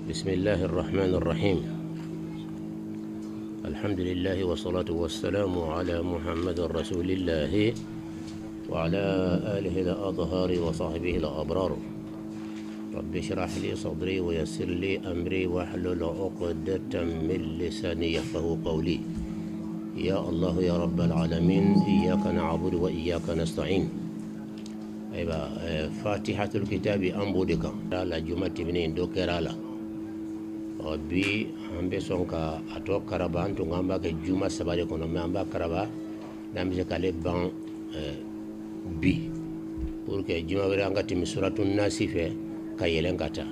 بسم الله الرحمن الرحيم. الحمد لله والصلاة والسلام على محمد رسول الله وعلى آله الأطهار وصحبه الأبرار. رب اشرح لي صدري ويسر لي أمري واحلل عقدة من لساني يفقهوا قولي. يا الله يا رب العالمين، إياك نعبد وإياك نستعين. أيوة، فاتحة الكتاب أمبودك على جمعة منين دوكرالا bi ambe sonka ato karaba antu ngamba ke juma sabale kono mamba karaba namje kale ban bi pour que juma wera ngati mi suratun nasife kayelen kata.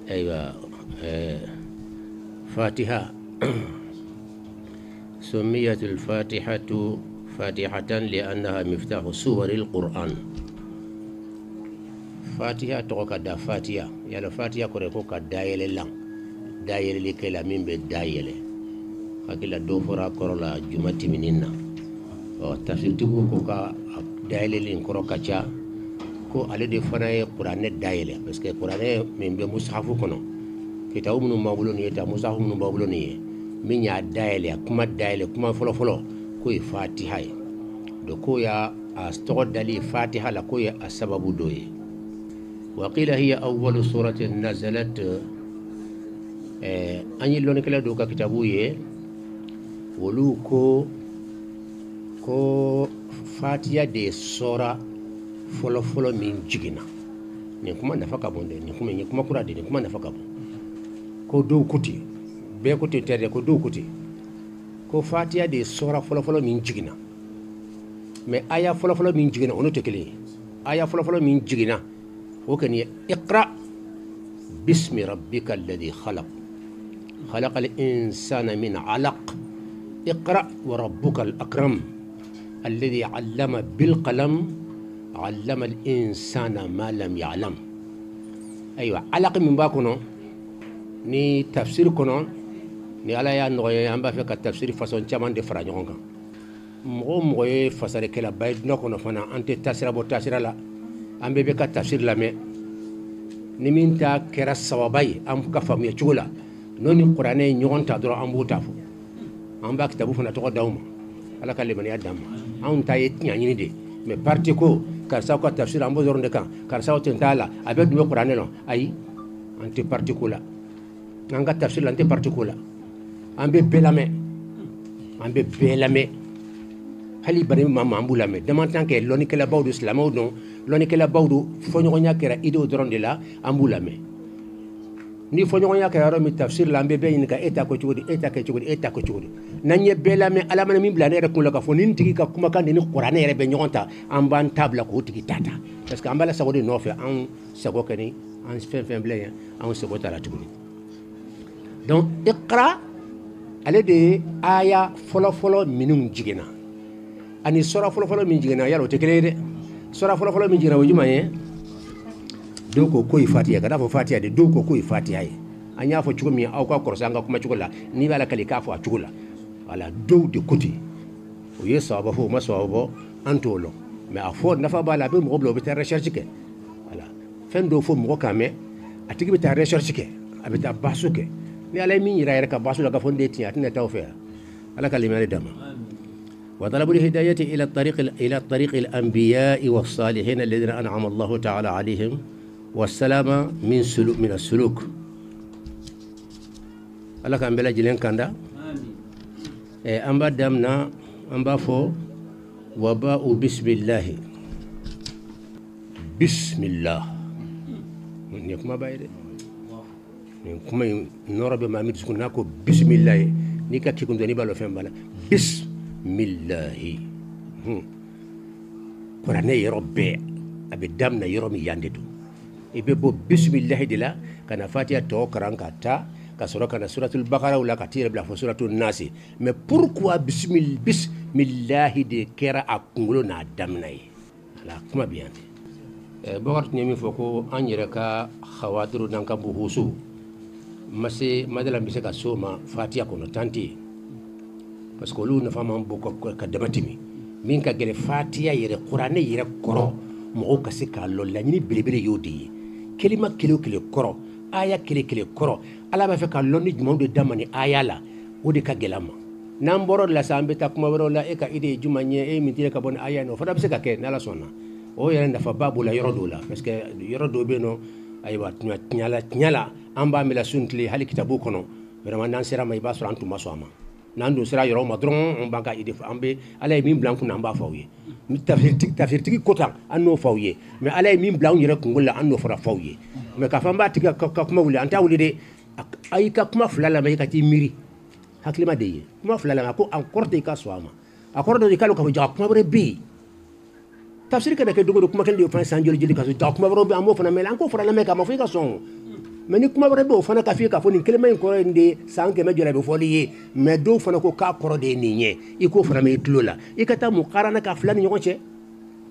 Aywa, fatiha سميت الفاتحة فاتحة لأنها مفتاح سور القرآن. فاتحة توقع دا فاتحة يالا فاتحة كوريكو كا دايلة لان دايلة لكي لا مين بدايلة خاكي دو فرا كورولا جمعتي منينا تفسير تيكو كوكا دايلة لين كورو كاچا كو على دي فناي قرآن دايلة بس كي قرآن من بمصحف كنو كتاب منو مابولوني تا مصحف منو مابولوني من يا دايلة كما فلو فلو كوي فاتحة دو كويا استغد لي فاتحة لكويا السبب دوي. وقيل هي أول سورة نزلت أني لون كلا دوكا كتابويه ولو كو فاتيا دي سورة فلو من جينا نكما نفكا بونده نكما كورا دي نكما نفكا بون كو دو كوتي بي كوتي تيري كو دو كوتي كو فاتيا دي سورة فلو من جينا مي آية فلو من جينا اونو تكلي آية فلو من جينا وكان اقرأ باسم ربك الذي خلق الإنسان من علق اقرأ وربك الأكرم الذي علم بالقلم علم الإنسان ما لم يعلم. أيوة، علق من باكونو ني تفسير كونو ني على يا نوي أمبا فيك التفسير فصون تمام دي فرانيونغا مغو فسر كلا بايد نوكونو فانا أنت تفسير بو تفسير لا ambe be ka tafsir lame ni min ta kera sawabai am ka famiya chula noni qur'ane nyon ta doro ambu tafu amba kitabu fana to dawma ala kalle man yadam an ta yet nyani de me parti ko kar sa ko tafsir ambu doro de kan kar sa o tentala abe du qur'ane no ay anti parti ko la nga tafsir anti parti ko la ambe belame hali bari mama ambula me demantan ke loni kala bawdu islamo don loni kala bawdu fonyonya kera ido doron de la ambula me ni fonyonya kera ro mi tafsir lambe be ni ka eta ko chudi nanye bela me alama mi blane re kula ka fonin tigi ka kuma kan ni qur'ane re be nyonta amban tabla ko tigi tata parce que ambala sagodi no fe an sago kani an fen blaya an sago tala tuguni. Donc iqra ale de aya folo minum jigena ani sura folo min jigena yalo te kele de sura folo min jigena wujuma ye do ko koy fatiha kada fo fatiha de do ko koy fatiha ye anya fo chugo mi aw ka korsanga kuma chugo la ni bala kali ka fo chugo la wala do de côté o ye sawaba fo ma sawaba antolo mais a fo nafa bala be mo blo be ta recherche ke wala fen do fo mo kame atigi be ta recherche ke abita basuke ni ala min yira ka basu la ka fo de tiya tin taw fe ala kalimani dama. وطلب الهداية إلى طريق الأنبياء والصالحين الذين أنعم الله تعالى عليهم والسلامة من السلوك. الله كان بلا جلين كندا أمبا دمنا أمبا فو وباء بسم الله نيكما بايد نيكما نورا بما ميد سكون ناكو بسم الله نيكا كيكون دوني بالو فين بالا bismillahi qur'ane yorobe abe damna yoromi yandedu ibe bo bismillahi dila kana fatiha to karanka ta ka sura kana suratul baqara wala ka tire bla suratul nasi. Mais pourquoi bismillahi de kera akungulo na damnay ala kuma bien bogart nyemi foko anyere ka khawadiru nanka buhusu mase madala mbise ka soma fatiha kono tanti parce que lu na fama boko ka damatimi min ka gele fatiha yere qur'ane yere koro mo ka se ka lo la ni belebele yodi kelima kilo kilo koro aya kele koro ala ba fe ka lonni jumon de damani aya la o de ka gelama nan boro la sambe ta kuma boro la e ka ide jumanye e min tire ka bon aya no fada be se ka ke nala sonna o yere ndafa babu la yoro do la parce que yoro do be no aywa nyala amba mi la suntli hali kitabu kono vraiment nan sera may ba so antu masoma nan do sera yoro ma dron on banka ide fa ambe ala min blanku nan ba fawye mi tafsir tigi kota anno fawye mais ala min blanku yere kungulla anno fara fawye mais ka famba tiga ka kuma wuli anta wuli de ay ka kuma fulala may ka ti miri haklima de kuma fulala ko encore de ka swama accord de kalo ka ja kuma bre bi tafsir ka de dogo kuma kan de fa sanjol jili ka so ja kuma bre bi amo fana mais encore fara la me ka ma fi ka son mais ni kuma bre bo fana ka fi ka fo ni kelema en ko ndi sanke me jole be fo li mais do fana ko ka koro de ni nye iko fana me tlola ikata muqarana ka fulani nyoko che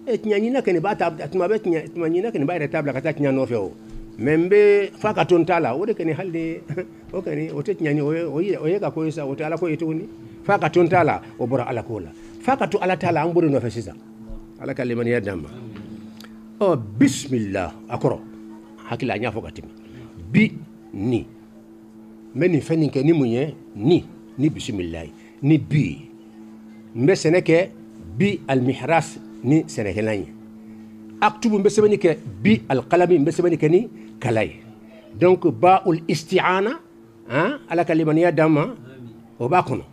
et nyanyina ke ni bata tuma be nyanyina ke ni ba retable ka ta nyano feo membe faka tontala wode ke ni halde o ke ni o te nyani o ye ka ko isa o te ala ko yetuni faka tontala o bora ala kola faka to ala tala amburi no fesisa ala kalimani ya damba o bismillah akoro hakila nya fokatimi bi ni meni feni ke ni munye ni bismillah ni bi mbe seneke bi al mihras ni senekelanye aktubu mbe sebeni ke bi al qalami mbe sebeni ke ni kalay donc baul isti'ana ala kalimani ya dama o ba kono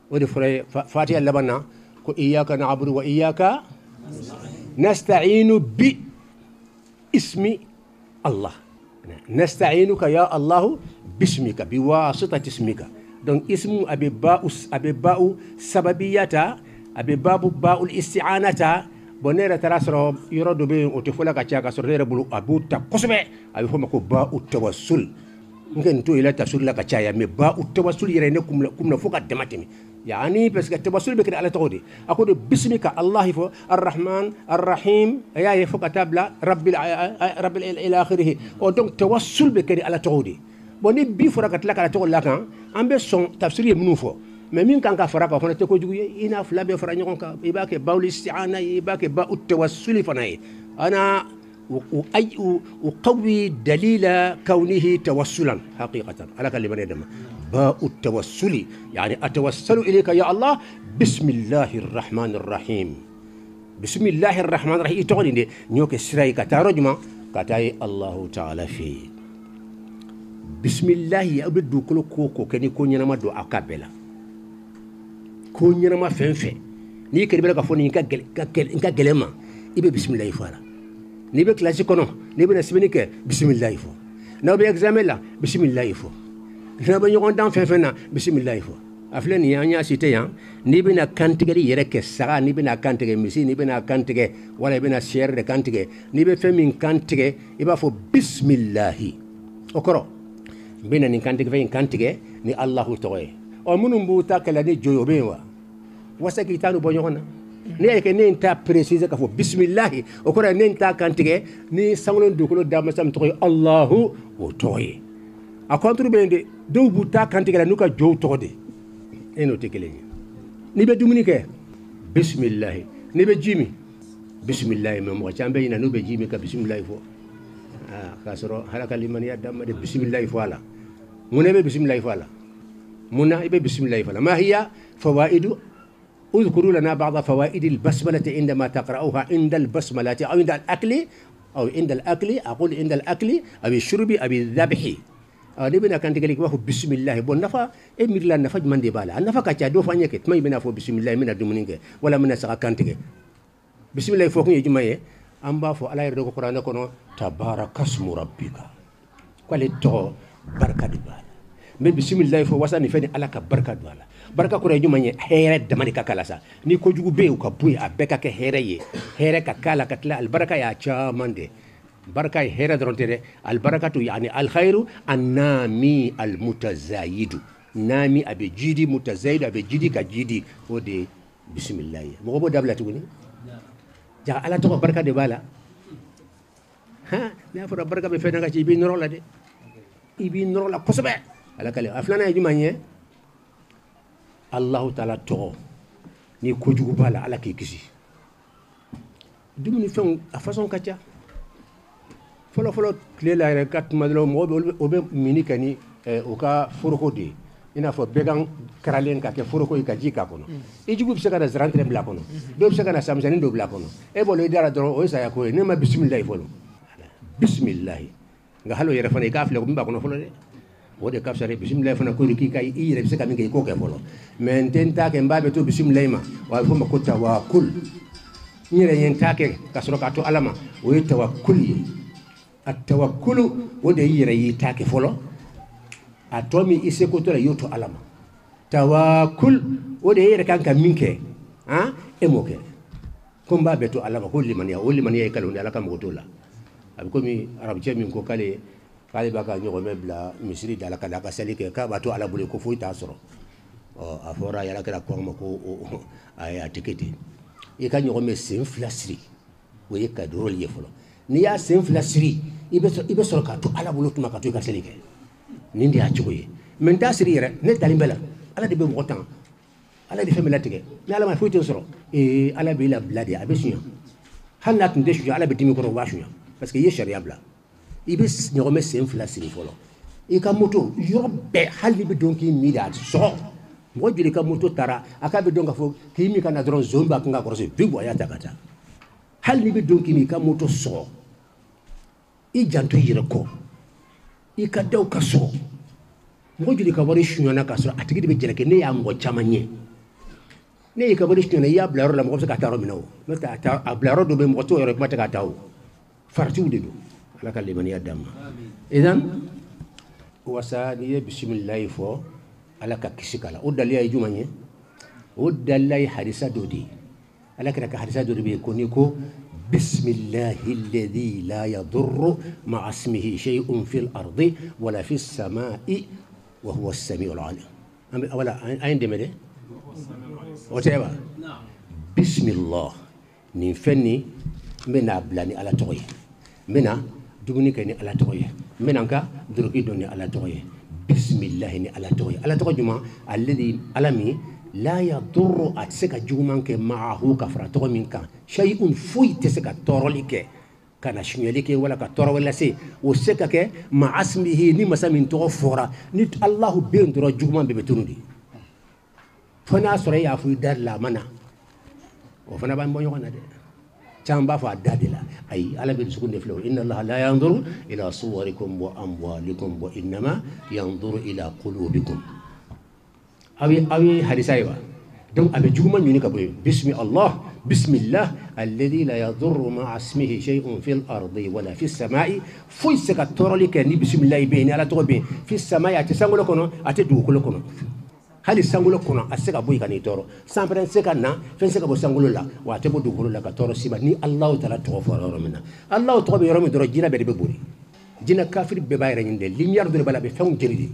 o de fure fatiha labana ko iyyaka na'budu wa iyyaka nasta'inu bi ismi Allah nasta'inuka ya Allah bismika biwasitati ismika donc ismu abiba'u sababiyata abibabu ba'ul isti'anata bonera tarasro yoro do be o te fola ka ciaka so rere bulu abuta kosobe abi fo mako ba'u tawassul ngen to ila tawassul la ka ciaya me ba'u tawassul yere ne kumna foka dematemi يعني بس التوسل بكره على تغودي اقول باسمك الله فو الرحمن الرحيم يا فوق تابلا رب الى اخره ودونك توسل بكره على تغودي بوني بي فرقت لك على تغول لك ام بي سون تفسير منو فو mais min kan ka faraka fana te ko jugu ina flabe fara nyon ka ibake baul isti'ana ibake ba التوسل فنا انا وقوي دليل كونه توسلا حقيقه على كلمه ندم باء التوسل يعني اتوسل اليك يا الله بسم الله الرحمن الرحيم بسم الله الرحمن الرحيم تقول نيوك سراي كتارجما كتاي الله تعالى في بسم الله يبدو كل كوكو كني كونينا ما دو اكابلا كونينا ما فنفه ني كربلا كفوني انك gelema ibe بسم الله فارا ni be classe kono ni be nasminike bismillah fo na be examen la bismillah fo na be nyon dan fefena bismillah fo aflen nya cité yan ni be na kantige yere ke sara ni be na kantige misi ni be na kantige wala be na share de kantige ni be femin kantige iba fo bismillah okoro be na ni kantige fe kantige ni allah toye o munum bu takala ni joyo be wa wasaki tanu bo nyona ni ay ke ni ta préciser ka fo bismillah o ko ni ta kantige ni sangolon do ko da masam to Allahu o toye a contre bende do buta kantige la nuka jow to de eno tekele ni be dumuni ke bismillah ni be jimi bismillah me mo chambe ina no be jimi ka bismillah fo ka soro halaka liman ya damma de bismillah fo ala mune be bismillah fo ala muna ibe bismillah fo ala ma hiya fawaidu اذكروا لنا بعض فوائد البسملة عندما تقرأوها عند البسملة أو عند الأكل أقول عند الأكل أو الشرب أو الذبح نبنا كان تقول لك بسم الله بون نفا امير لا نفج من دبالا النفا كاتا دو فانيك تمي بنا فو بسم الله من الدمنينك ولا من سقا كان تك بسم الله فوق ني جماعه امبا فو الله يرد القران كونو تبارك اسم ربك قال تو بركه دبالا مي بسم الله فو وساني فني على بركه دبالا barka ko reju manye here damani kakala sa ni ko jugu be ka buy abeka ke here kakala katla al baraka ya chamande baraka here drontere al barakatu yani al khairu annami al mutazayidu nami abe jidi mutazayidu abe jidi ka jidi o de bismillah mo bo dabla tuguni ja ala to baraka de bala ha na fo baraka be fena ka ci bi norola de ibi norola kosobe ala kale aflana jumanye Allah Ta'ala to ni ko jugu bala ala ke kisi dumuni fen a façon kacha fɔlɔ tile la yɛrɛ ka tuma dɔrɔn mɔgɔ o bɛ mini kɛ ni u ka foroko de ye i n'a fɔ bɛɛ kan karalen ka kɛ foroko ye ka ji k'a kɔnɔ i jugu bɛ se ka na zarantere bila a kɔnɔ dɔw bɛ se ka na samisɛnnin dɔ bila a kɔnɔ e bolo i dara dɔrɔn o ye saya ko ye ne ma bisimilayi fɔlɔ bisimilayi nka hali o yɛrɛ fana i k'a filɛ ko min b'a kɔnɔ fɔlɔ dɛ o de ka fisa dɛ bisimilayi fana ko k'i ka i yɛrɛ bɛ se ka min kɛ i k'o kɛ fɔlɔ mɛ n tɛ n ta kɛ n b'a bɛ to bisimilayi ma o bɛ fɔ ma ko tawakul n yɛrɛ ye n ta kɛ ka sɔrɔ k'a to ala ma o ye tawakul ye a tawakulu o de y'i yɛrɛ y'i ta kɛ fɔlɔ a tɔ min i seko to la i y'o to ala ma tawakul o de ye yɛrɛ kan ka min kɛ e m'o kɛ ko n b'a bɛ to ala ma ko limaniya o limaniya ye kalo ni ala ka mɔgɔ t'o la a bɛ komi arabicɛ min ko k'ale b'a ka ɲɔgɔnmɛ bila misiri da la ka ka seli kɛ k'a b'a to ala bolo ko foyi t'a sɔrɔ a fɔra yala kɛra kɔn ma ko a tɛ kɛ ten i ka ɲɔgɔnmɛ sen fila siri o ye ka doroli ye fɔlɔ n'i y'a sen fila siri i bɛ sɔrɔ k'a to ala bolo tuma ka to i ka seli kɛ nin de y'a cogo ye mɛ n t'a siri yɛrɛ ne dalen bɛ la ala de bɛ mɔgɔ tan ala de fɛn bɛ latigɛ ni ala ma foyi tɛ sɔrɔ ala b'i labila de a bɛ suɲɛ hali n'a tun tɛ suɲɛ ala bɛ dimi kɔrɔ o b'a suɲɛ parce que i ye sariya bila i bɛ ɲɔgɔnmɛ sen fila siri fɔlɔ i ka moto yɔrɔ bɛɛ hali n'i bɛ dɔn k'i mi de a sɔgɔ mɔgɔ joli ka moto taara a k'a bɛ dɔn k'a fɔ k'i mi ka na dɔrɔn zon b'a kun ka kɔrɔsi biw a y'a ta ka taa hali n'i bɛ dɔn k'i mi ka moto sɔgɔ i janto i yɛrɛ kɔ i ka daw ka sɔgɔ mɔgɔ joli ka wari suɲɛna k'a sɔrɔ a tigi de bɛ jɛlɛkɛ ne y'a mɔgɔ caman ɲɛ ne y'i ka wari suɲɛna i y'a bila yɔrɔ la mɔgɔ bɛ se ka taa yɔrɔ min na o n'o tɛ a bila yɔrɔ dɔ bɛ mɔgɔ t'o yɔrɔ kuma tɛ k'a taa o faratiw de don ala ka limaniya d'an ma idan wasa n'i ye bisimilayi fɔ ala ka kisi k'a la o daliya ye jumɛn ye o daliya ye hadisa dɔ de ye ala kɛra ka hadisa dɔ de bɛ yen ko n'i ko bisimilahi alladhi la yadurru ma'a ismihi shay'un fil ardi wala fis samai wa huwa as-sami'ul 'alim wala an ye dɛmɛ dɛ o tɛ wa bisimilah nin fɛn nin n bɛ n'a bila ni ala tɔgɔ ye n bɛ na dumuni kɛ ni ala tɔgɔ ye n bɛ na n ka doroki dɔn ni ala tɔgɔ ye bisimilahi ni ala tɔgɔ ye ala tɔgɔ jumɛn ale de ala min la yadurru a tɛ se ka juguman kɛ ma'ahu ka fara tɔgɔ min kan shay'un foyi tɛ se ka tɔɔrɔli kɛ ka na suɲɛli kɛ wala ka tɔɔrɔ wɛrɛ lase o se ka kɛ ma'a ismihi ni masa min tɔgɔ fɔra ni alahu bɛ yen dɔrɔn juguman bɛɛ bɛ tunun de fo n'a sɔrɔ e y'a fɔ i da de la a ma na o fana b'an bɔ ɲɔgɔn na dɛ caman b'a fɔ a da de la ayi ala bɛ dusukun de filɛ inna allaha la yanzuru ila suwarikum wa amwalikum wa innama yanzuru ila qulubikum aw ye hadisa ye wa donc a bɛ juguman ɲini ka bɔ yen bismillah alladhi la yadurru ma'a ismihi shay'un fil ardi wala fis samai foyi se ka tɔɔrɔli kɛ ni bisimilayi bɛ yen ni ala tɔgɔ bɛ yen fis samai a tɛ sankolo kɔnɔ a tɛ dugukolo kɔnɔ hali sankolo kɔnɔ a se ka bɔ yen ka n'i tɔɔrɔ sanpɛrɛn se ka na fɛn se ka bɔ sankolo la wa a tɛ bɔ dugukolo la ka tɔɔrɔ si ma ni alahu taala tɔgɔ fɔra yɔrɔ min na alahu tɔgɔ bɛ yɔrɔ min dɔrɔn jinɛ bɛɛ de bɛ boli jinɛ kafiri bɛɛ b'a yɛrɛ ɲini dɛ lumière dɔ de b'a la a bɛ fɛnw jeli de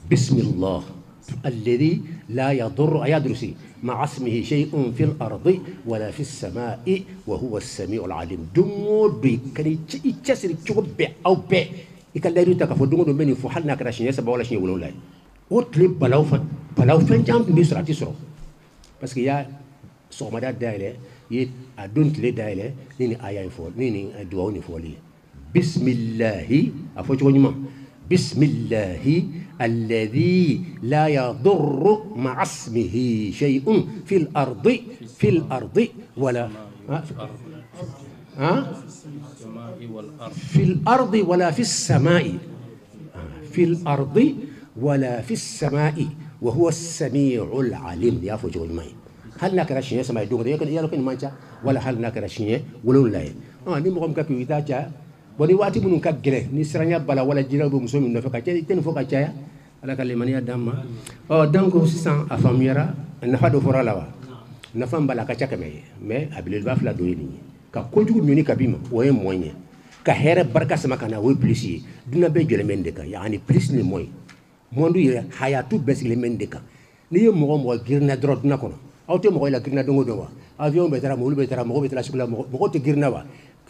bismillah alladhi la yadurru ayadurusi ma'a ismihi shay'un fil ardi wala fis samai wa huwa as-sami'ul 'alim don o don i cɛsiri cogo bɛɛ aw bɛɛ i ka layidu ta k'a fɔ don o don n bɛ nin fɔ hali n'a kɛra siɲɛ 3 wala siɲɛ 7 ye o tile balaw fɛn caman tun bɛ sɔrɔ a tɛ sɔrɔ parce que i y'a sɔgɔmada dayɛlɛ i ye a don tile dayɛlɛ ni nin aya in fɔ ni nin duwawu nin fɔli ye bisimilahi a fɔ cogo ɲuman bisimilahi alladhi la yadurru ma'a ismihi shay'un fil ardi wala fil ardi wala fis samai fil ardi ولا في السماء وهو السميع العليم يا فوجو الماء هل نكر شيء سماء دوغري يا لكن مانجا ولا هل نكر شيء ولون لا ني مغم كاكو يتاجا بني واتي بنون كاغري ني سرانيا بلا ولا جيرا بو مسوم نفكا تن فوكا تايا على كلمانيا داما دونك سان افاميرا نفا دو فورا لاوا نفا بلا كاچا كمي مي ابلي بافلا دويني كا كوجو ميوني كبيما وي موين كا هيره بركه سما كان وي بليسي دنا بي جلمندك يعني بليس ني موي mondu yɛrɛ hayatu bɛɛ sigilen bɛ nin de kan n'i ye mɔgɔ girinna dɔrɔn dunan kɔnɔ aw tɛ mɔgɔ la girinna don o don wa avion bɛ taara mobili bɛ taara mɔgɔ bɛ taara sugu la mɔgɔ tɛ girinna wa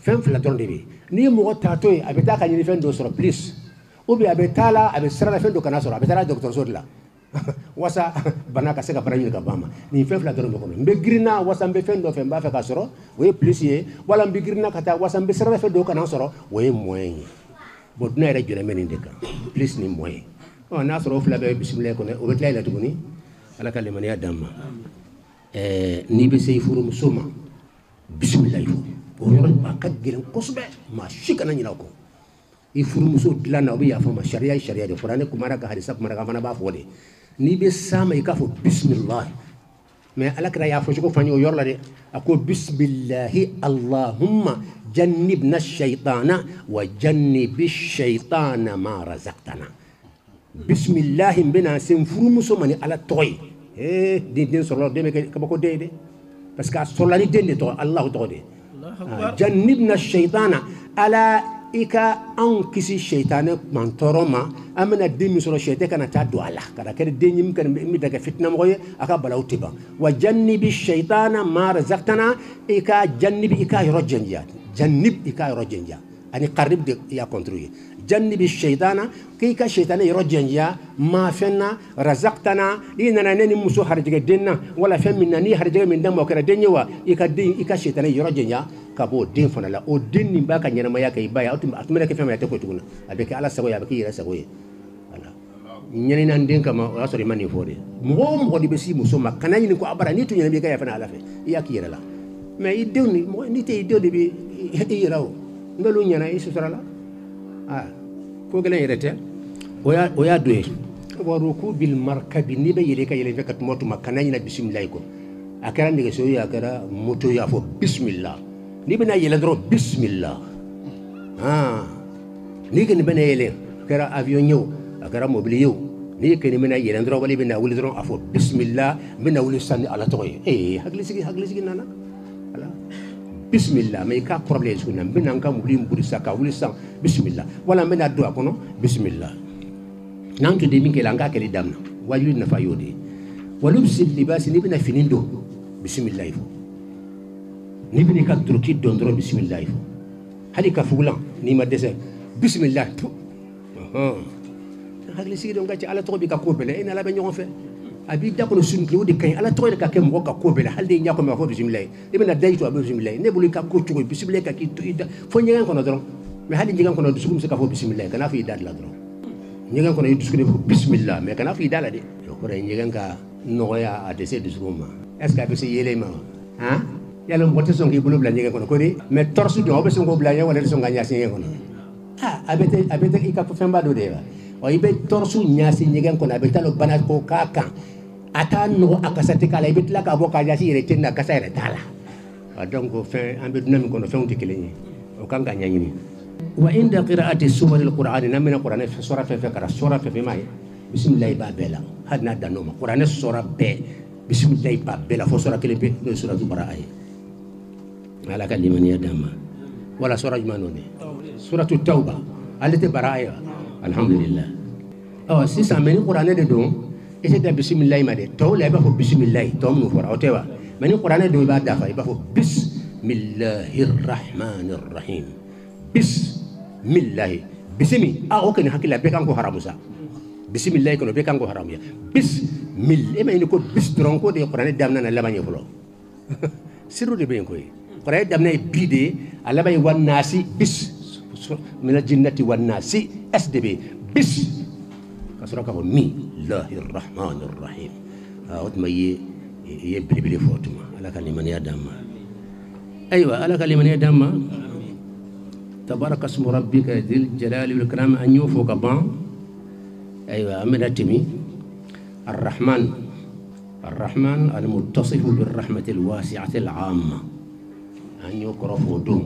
fɛn fila dɔrɔn de bɛ yen n'i ye mɔgɔ taatɔ ye a bɛ taa ka ɲini fɛn dɔ sɔrɔ plus ou bien a bɛ taa la a bɛ sira la fɛn dɔ kana sɔrɔ a bɛ taa dɔgɔtɔrɔso de la wasa bana ka se ka bara ɲini ka ban ma nin fɛn fila dɔrɔn bɛ kɔnɔ n bɛ girinna wasa n bɛ fɛn dɔ fɛ n b'a fɛ ka sɔrɔ o ye plus ye wala n bɛ girinna ka taa wasa n bɛ sira fɛ dɔw kana sɔrɔ o ye moyen ye bon dunan yɛrɛ jɔlen bɛ nin de kan plus ni moyen n'a sɔrɔ o fila bɛɛ ye bisimila kɔnɔ o bɛ tila i la tuguni ala ka limaniya d'an ma n'i bɛ se i furumuso ma bisimila i fo o yɔrɔ a ka gɛlɛn kosɛbɛ maa si kana ɲinɛ o kɔ i furumuso dilan na o bɛ yafa ma sariya ye sariya de fɔra ne kumara ka hadisa kumara kan fana b'a fɔ de n'i bɛ s'a ma i k'a fɔ bisimila mais ala kira y'a fɔ cogo fana o yɔrɔ la dɛ a ko bisimilahi allahumma jannibna shaytana wa jannibi shaytana ma razaqtana bisimilahi n bɛna se n furumuso ma ni ala tɔgɔ ye den sɔrɔla den bɛ kɛ kabako den ye dɛ parce que a sɔrɔla ni den de tɔgɔ alahu tɔgɔ de jannibna shaytana ala i ka anw kisi shaytanɛ mantɔrɔ ma an bɛna den min sɔrɔ shaytan kana taa don a la kana kɛ den ye min bɛ kɛ fitinamɔgɔ ye a ka balaw tɛ ban wa jannibi shaytana ma razaqtana i ka jannibi i ka yɔrɔ jɛnja jannib i ka yɔrɔ jɛnja ani qarib de i y'a contre ye jannibi shaytana k'i ka shaytanɛ yɔrɔ jɛnja ma fɛn na razaqtana i nana ne ni muso harijɛgɛ den na wala fɛn min na ni harijɛgɛ min d'a ma o kɛra den ye wa i ka shaytanɛ yɔrɔ jɛnja ka bɔ o den fana la o den nin b'a ka ɲɛnamaya kɛ i ba ye a tun bɛ kɛ fɛn min a tɛ ko tuguni a bɛ kɛ ala sago ye a bɛ k'i yɛrɛ sago ye voilà ɲɛnina n den kama o y'a sɔrɔ i ma nin fɔ de mɔgɔ o mɔgɔ de bɛ s'i muso ma kana ɲini ko abada n'i tun ɲɛna b'i ka yafa ala fɛ i y'a k'i yɛrɛ la mais i denw n'i tɛ i denw de bɛ i yɛrɛ o n'olu ɲɛna i sutura la ko gɛlɛn yɛrɛ tɛ o y'a dɔ ye wa ruku bil markabi n'i bɛ yɛlɛ i ka yɛlɛ fɛ ka tuma o tuma kana ɲina bisimilayi kɔ a kɛra nɛgɛso ye a kɛra moto ye a fɔ bisimila n'i bɛna yɛlɛ dɔrɔn bisimila n'i kɔni bɛna yɛlɛ a kɛra avion ye o a kɛra mobili ye o n'i kɔni bɛna yɛlɛ dɔrɔn wali bɛna wuli dɔrɔn a fɔ bisimila n bɛna wuli sisan ni ala tɔgɔ ye hakilisigi nana bisimila mais i k'a kɔrɔbila ye tuguni n bɛna n ka mobili boli sisan ka wuli sisan bisimila wala n bɛna don a kɔnɔ bisimila n'an tun tɛ min kɛ la an k'a kɛli daminɛ wajibi nafa y'o de ye walubsi libasi n'i bɛna fini don bisimilayi fɔ n'i bɛna i ka duloki dɔn dɔrɔn bisimilayi fɔ hali ka fugulan n'i ma dɛsɛ bisimilayi hakilisigi dɔn ka ca ala tɔgɔ b'i ka ko bɛɛ la e ni ala bɛ ɲɔgɔn fɛ a b'i da kɔnɔ suntigɛ o de ka ɲi ala tɔgɔ de ka kɛ mɔgɔ ka ko bɛɛ la hali de ɲɛ kɔmi a fɔ bisimilayi i bɛna daji to a bɛ bisimilayi ne bolo i ka ko cogo bisimilayi ka k'i to i da fo ɲɛgɛn kɔnɔ dɔrɔn mais hali ɲɛgɛn kɔnɔ dusukun bɛ se ka fɔ bisimilayi kana fɔ i da de la dɔrɔn ɲɛgɛn kɔnɔ i dusukun bɛ fɔ bisimila mais kana fɔ i da la dɛ o kɔrɔ ye ɲɛgɛn ka nɔgɔya a tɛ se dusukun ma est ce que a bɛ se yeelen ma wa yala mɔgɔ tɛ sɔn k'i bolo bila ɲɛgɛn kɔnɔ ko de mais torche dun aw bɛ sɔn k'o bila ɲɛ wala tɛ sɔn ka ɲaasi ɲɛgɛn kɔnɔ a bɛ tɛ i ka fɛnba dɔ de ye wa i bɛ torche ɲaasi ɲɛgɛn kɔnɔ a bɛ taa lɔ bana ko k'a kan a t'a nɔgɔ a kasa tɛ k'a la i bɛ tila k'a bɔ k'a ɲaasi yɛrɛ tɛ na kasa yɛrɛ t'a la donc fɛn an bɛ dunan min kɔnɔ fɛnw tɛ kelen ye o kan ka ɲɛɲini wa inda qira'ati suwaril qur'ani n'an bɛna kuranɛ sura fɛn fɛn kara sura fɛn fɛn ma ye bisimilayi b'a bɛɛ la hali n'a dan n'o ma kuranɛ sura bɛɛ bisimilayi b'a bɛɛ la fo sura kelen pe n'o ye suratu bara'a ye ala ka limaniya d'an ma wala sura jumɛn n'o de suratu tawba ale tɛ bara'a ye alhamdulillah sisan mɛ ni kuranɛ de don i tɛ da bisimilayi ma dɛ tɔw la i b'a fɔ bisimilayi tɔw minnu fɔra o tɛ wa mɛ ni kuranɛ don i b'a dafa i b'a fɔ bismillahirrahmanirrahim bismillahi bisimi o kɔni hakili la bɛɛ kan ko haramu sa bisimilayi kɔnɔ bɛɛ kan ko haramu ya bismil e ma ɲini ko bis dɔrɔn ko de ye kuranɛ daminɛ na laban ye fɔlɔ siriw de bɛ yen koyi kuranɛ daminɛ ye bi de ye a laban ye wannaasi bis mina jinnati wannaasi s de bɛ yen bis ka sɔrɔ ka fɔ bismillahirrahmanirrahim o tuma i ye belebele fɔ o tuma ala ka limaniya d'an ma ayiwa ala ka limaniya d'an ma tabaraka smu rabbika dhil jalali wal ikram an y'o fɔ ka ban ayiwa an bɛna tɛmɛ الرحمن المتصف بالرحمة الواسعة العامة أن يقرأ فودون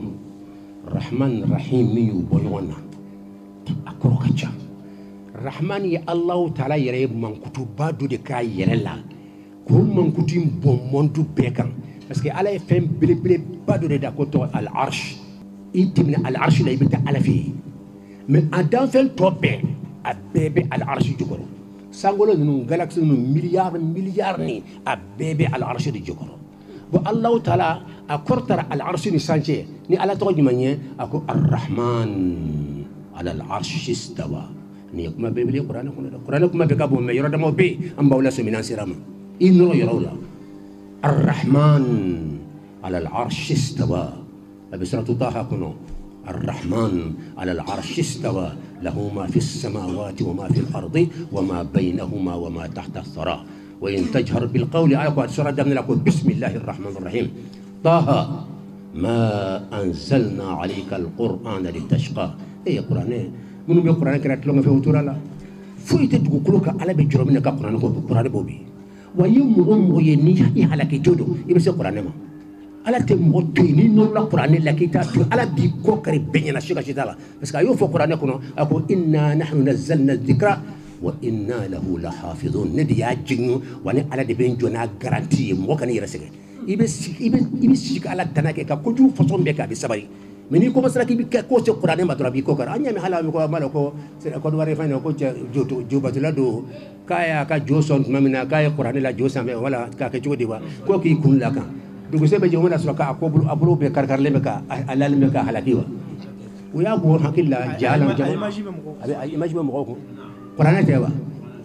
الرحمن الرحيم من يبويونا أقرأ كذا الرحمن يا الله تعالى يريب من كتب دو دكاي يرلا كم من كتب بومندو بكم بس كألا يفهم بلي بادو ده كتو العرش إنتي من العرش لا يبدأ على فيه من أدام فين توبة أبيبي العرش جبرو sangolo nunu galaxy nunu milliard ni a bebe al arsh di jokoro bo allah taala a kortara al arsh ni sanche ni ala to jumanye ako ar rahman ala al arsh istawa ni kuma be bele qur'an kuma be ka bo me yoro damo be am bawla so minan sirama inno yoro الرحمن على العرش استوى بسورة طه كنو الرحمن على العرش استوى له ما في السماوات وما في الأرض وما بينهما وما تحت الثرى وإن تجهر بالقول على سورة دمنا لكم بسم الله الرحمن الرحيم طه ما أنزلنا عليك القرآن لتشقى أي قرآن من القرآن كرات لهم في وتورا لا فويت تقولك على بجرمنا كقرآن قرآن بوبي ويوم يني على كجودو يبص القرآن ما على تموتيني نولا القرآن لكيتا على بيكو كري بيننا شيء كشيء بس كأيوه في القرآن كنا أقول إنا نحن نزلنا الذكر وإنا له لحافظون ندي أجنو وأنا على دبين جونا غارانتي موكاني يرسل يبص على تناك كوجو فصوم بيكا بسباري مني كم سلا كي بيك كوش القرآن ما ترى بيكو كار أني مهلا مكو مالكو كود واري فين كو جو بتلا دو كايا كجوسون ما منا كايا القرآن لا جوسام ولا كاكجو ديوا كو كي يكون لك دوغ سبب جونا سلوكا أقبل أبلو بكار كار لمكا ألال مكا هلاكيوا ويا بور هكيلا جالم جالم أبي إيماج بمقوكم قرآن تيوا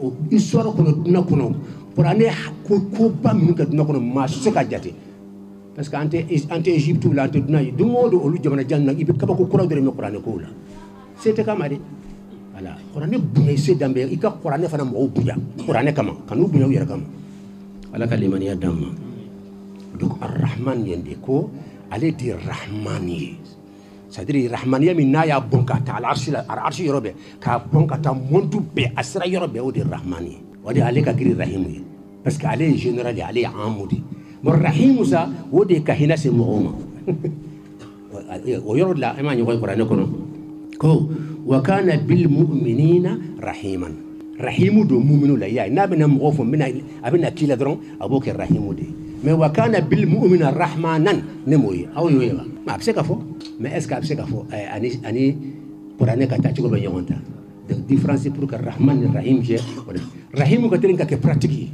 وإسوار كنا كنا قرآن كوبا من كنا كنا ما سكاجاتي parce que ante Égypte la ante dunay du modo olu jamana janna ibe kaba ko kura dore me Qur'an ko la c'était kama de voilà Qur'an bunay se dambe ika Qur'an fana mo buya Qur'an kama kanu buya yara kama ala kalimani adama donc ar-rahman yende ko ale di rahmani c'est-à-dire rahmaniya min naya bonka ta al-arshi yorobe ka bonka ta montu be asra yorobe o di rahmani wadi ale ka giri rahimi parce que ale général ale amudi والرحيم سا ودي كهنا سمعوما ويرد لا إما يقول القرآن كونه كو وكان بالمؤمنين رحيما رحيم دو مؤمن لا يا نابنا مغوف من أبنا كيلا درون أبوك الرحيم دي ما وكان بالمؤمن رحمانا نموي أو يويما ما أبسك فو ما أسك أبسك فو أني قرآن كتاجو بينونتا the difference pour que الرحمن الرحيم جه رحيم كتيرين كبراتيكي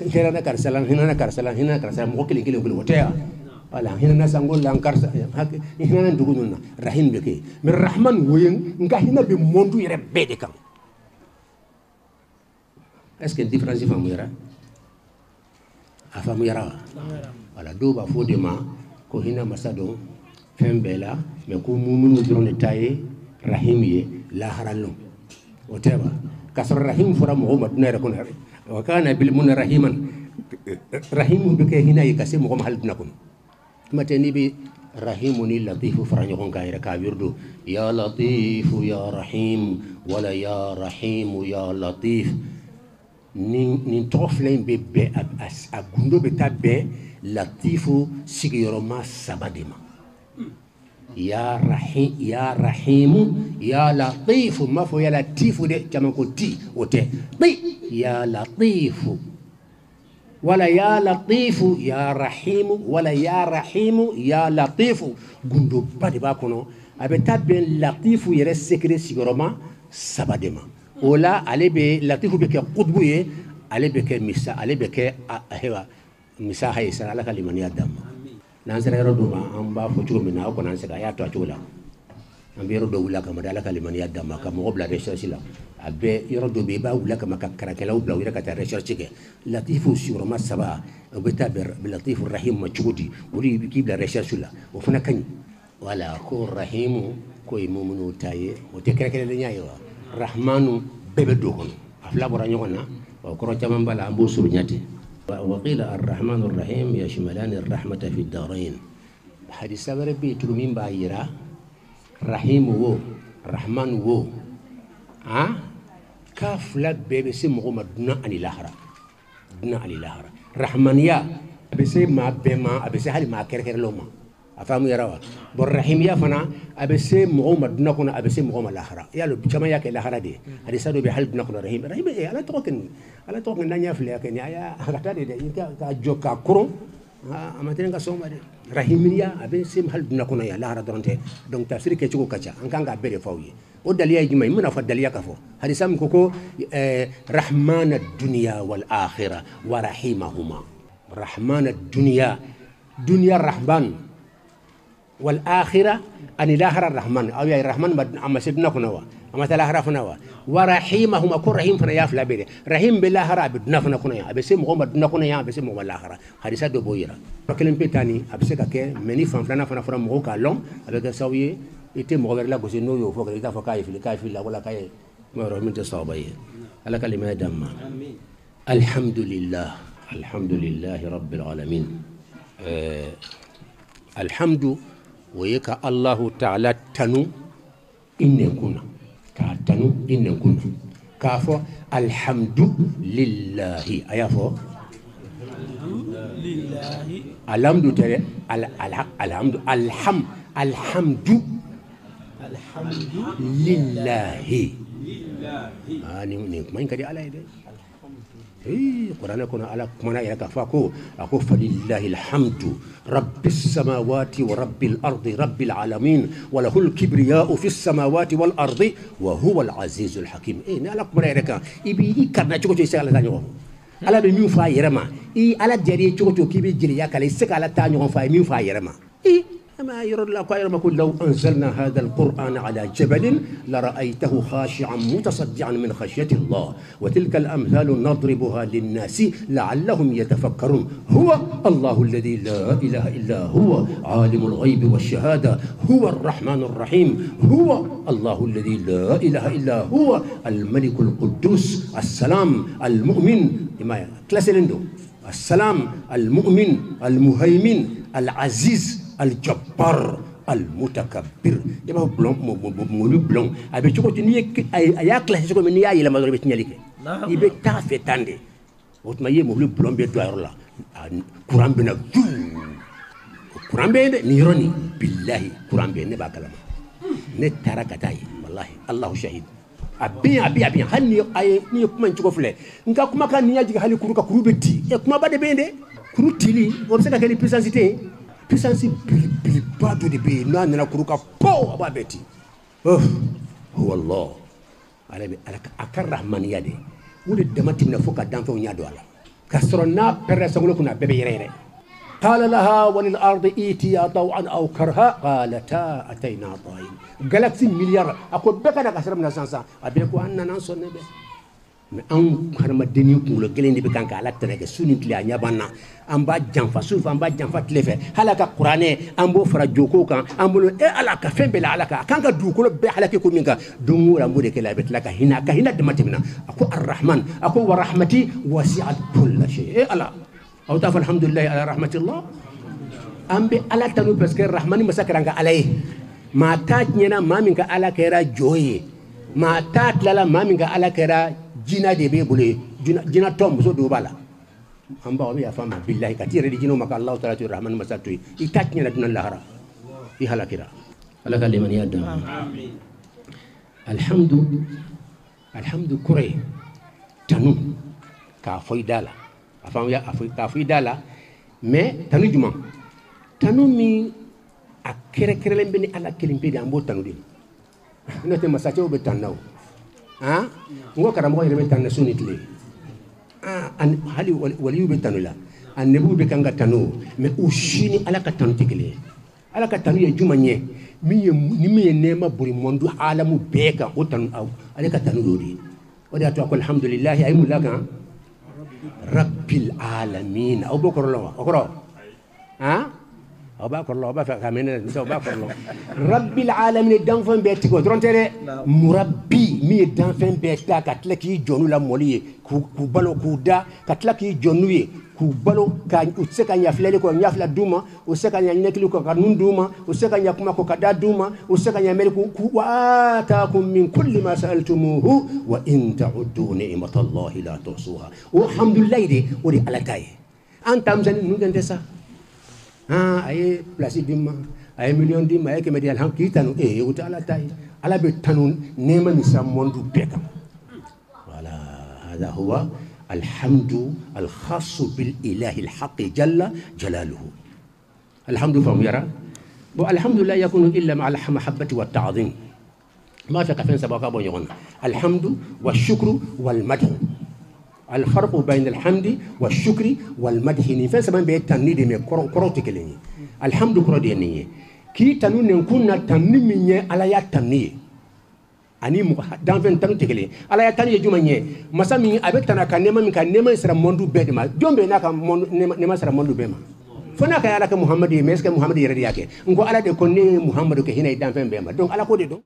hina na karsalan mo kili wotea wala hina na sangol la karsa hina na dugununa rahim beke min rahman woyen nga hina be mondu yere bede kam est-ce que différence famu yara afamu yara wala do ba fodema ko hina masado fembela me ko mumunu drone taye rahim ye la harallo woteba kasar rahim fura muhammad na rakon وكان بالمن رحيما رحيم بك هنا يكسم قوم هل نكون ما تنبي رحيمني لطيف فرانيكون كاير كابيردو يا لطيف يا رحيم ولا يا رحيم يا لطيف نين توفلين بي اغوندو بتابي لطيف سيغيروما سباديما يا رحيم يا لطيف ما فو يا لطيف دي كما كنتي وتي يا لطيف ولا يا لطيف يا رحيم ولا يا رحيم يا لطيف غوندو بادي باكونو ابتا بين لطيف يرى سكري سيغروما سبادما ولا علي بي لطيف بك قطبوي علي بك مسا علي بك هوا مسا هي سر على كلمه يدم نانسر يردوما ام با فوتو منا او نانسر يا تو تشولا ام يردو ولا كما دالك كلمه يدم كما قبل ريشرش لا abe yorodo be ba wula kama karakela ubla wira kata recherche ke latifu sur ma saba obeta ber latifu rahim ma chudi uri kibla recherche la ofuna kany wala ko rahimu ko imumunu taye o te kerekele nyaayo rahmanu bebe dogon afla bora nyona wa ko chama mbala ambu sur nyati wa qila ar-rahman ar-rahim yashmalan ar-rahmata fi ad-darain hadith sabare bi tumin ba yira rahimu wo rahman wo ha كافلا بيبسي مغوما دنا اني لاهرا رحمانيا بيسي ما بما بيسي حالي ما كركر لوما افهموا يا روا بالرحيميا فنا ابيسي مغوما دنا كنا ابيسي مغوما لاهرا يا لو كما ياك لاهرا دي هذه سادو بحال دنا كنا رحيم ايه على توكن نانيا فليا كن يا غتا دي كا جوكا كرو اما تنغا سوما دي رحيميا ابيسي محل دنا كنا يا لاهرا دونتي دونك تفسير كيتشو كاتشا ان كان غابري فاوي ودليا جماي من فدليا كفو هذه سام كوكو رحمن الدنيا والاخره ورحيمهما رحمن الدنيا دنيا الرحمن والآخرة أن الآخرة الرحمن أو يا الرحمن أما سيدنا كنوا أما تلاخرة فنوا ورحيمهم أكون رحيم فنا يافلا بيد رحيم بالله رب دنا فنا كنوا أبسي محمد دنا كنوا أبسي محمد الآخرة حديثة دبويرة فكلم بيتاني أبسي كake مني فنا فنا مغو كالون أبغى سويه إتى مغير لا كوسي نو يوفق إذا فكاي لا ولا كاي ما رحمة الصوابية على كلمة دم الحمد لله رب العالمين الحمد ويك الله تعالى تنو إن كنا كاتنو إن كنا كافو الحمد لله أيافو الحمد لله الحمد لله ما ينكدي على يده قرآن كنا على كمانا يكفاكو أكو فلله الحمد رب السماوات ورب الأرض رب العالمين وله الكبرياء في السماوات والأرض وهو العزيز الحكيم نالا كمانا يكا إبي كارنا تشوكو يسال تانيو على بميو فا يرما على جري تشوكو كيبي جري يكالي سكالا تانيو فا ميو فا يرما ما يرى الله خير ما لو أنزلنا هذا القرآن على جبل لرأيته خاشعا متصدعا من خشية الله وتلك الأمثال نضربها للناس لعلهم يتفكرون هو الله الذي لا إله إلا هو عالم الغيب والشهادة هو الرحمن الرحيم هو الله الذي لا إله إلا هو الملك القدوس السلام المؤمن السلام المؤمن المهيمن العزيز الجبار المتكبر يبقى مولو بلون ابي تشوكو تني ايا كلاس تشوكو من يا يلا ما غربت نيالك يبقى تافي تاندي وتما يي مولو بلون بي دوار لا قران بنا قران بي نيروني بالله قران بي نبا كلام نتركتاي والله الله شهيد ابي هني اي ني كما تشوكو فلي نكا كما كان نياجي حالي كروكا كروبتي كما بده بينده كروتيلي وبسكا كلي بيسانسيتي puissance bilibado de be na na kuruka po ababeti هو الله على الرحمن يدي ولد دمتي من فوق الدم فوق يدو الله كسرنا برسول كنا ببيريره قال لها وللارض ايتيا طوعا او كرها قالتا اتينا طائعين جالاكسي مليار اكو بكا كسر من سانسا ابيكو اننا نصنبه mais an harma deni kulo gelende be kanka ala tene ke sunit li anya banna amba janfa sufa amba janfa tlefe halaka qur'ane ambo fara joko kan ambo ala ka fembe la ala ka kanka du ko be halake ko minka dungu ambo de kala bet laka hina ka hina de matimna ako arrahman ako wa rahmati wasi'at kull shay ala aw ta alhamdulillah ala rahmatillah ambe ala tanu parce que rahmani masakranga alay ma tat nyena maminka ala kera joye ma tat lala maminka ala kera jina de be bule jina tom so do bala amba wa ya fama billahi katire di jino maka allah taala rahman masatu ikatnya na dunan lahara i halakira halaka liman yadda amin alhamdu kuray tanu ka foidala afam ya ka foidala mais tanu juma tanu mi akere lembe ni ala kelimbe di ambo tanu di note masache obe tanaw ngo karamo yere tan sunitli an hali wali ube tanula an nebu be kanga tanu me ushini ala ka tanu tikile ala ka tanu ye jumanye ni mi nema buri mondu alamu beka o tanu ala ka tanu dodi wadi ato ko alhamdulillah ay mulaka rabbil alamin aw bokoro lo okoro أباك الله أباك كامينة نسوا أباك الله رب العالمين دانفن بيتكو ترونتري مربي مي دانفن بيتا كتلكي جونو لا مولي كوبالو كودا كتلكي جونوي كوبالو كان وسكا يافلالي كو يافلا دوما وسكا ينكلو كو كانون دوما وسكا يكما كو كدا دوما وسكا يملكو واتاكم من كل ما سألتموه وإن تعدوا نعمة الله لا تحصوها والحمد لله دي ودي على تاي أنت أمزن نودن تسا ay place dimma ay million dimma ay kemedi alham kitanu uta ala tay ala be tanun nema ni sa mondu bekam wala hada huwa alhamdu alkhas bil ilahi alhaq jalla jalaluhu alhamdu fam yara bo alhamdulillah yakunu illa ma al mahabbati wat ta'zim ma fa kafin sabaka bo yon alhamdu washukru wal madh الفرق بين الحمد والشكر والمدح نفس من بيتنيد من كروتكلني الحمد كروديني k'i tanu nin kun na tanni min ye ala ya tanni ye ani danfɛn tanu tɛ kelen ala ya tanni ye jumɛn ye masa min a bɛ tana ka nɛɛma min ka nɛɛma in sera mɔndu bɛɛ de ma jɔn bɛ n'a ka nɛɛma sera mɔndu bɛɛ ma fo n'a ka ala kɛ muhamadu ye mais est ce que muhamadu yɛrɛ de y'a kɛ n ko ala de ko ne ye muhamadu kɛ hinɛ ye danfɛn bɛɛ ma donc ala ko de don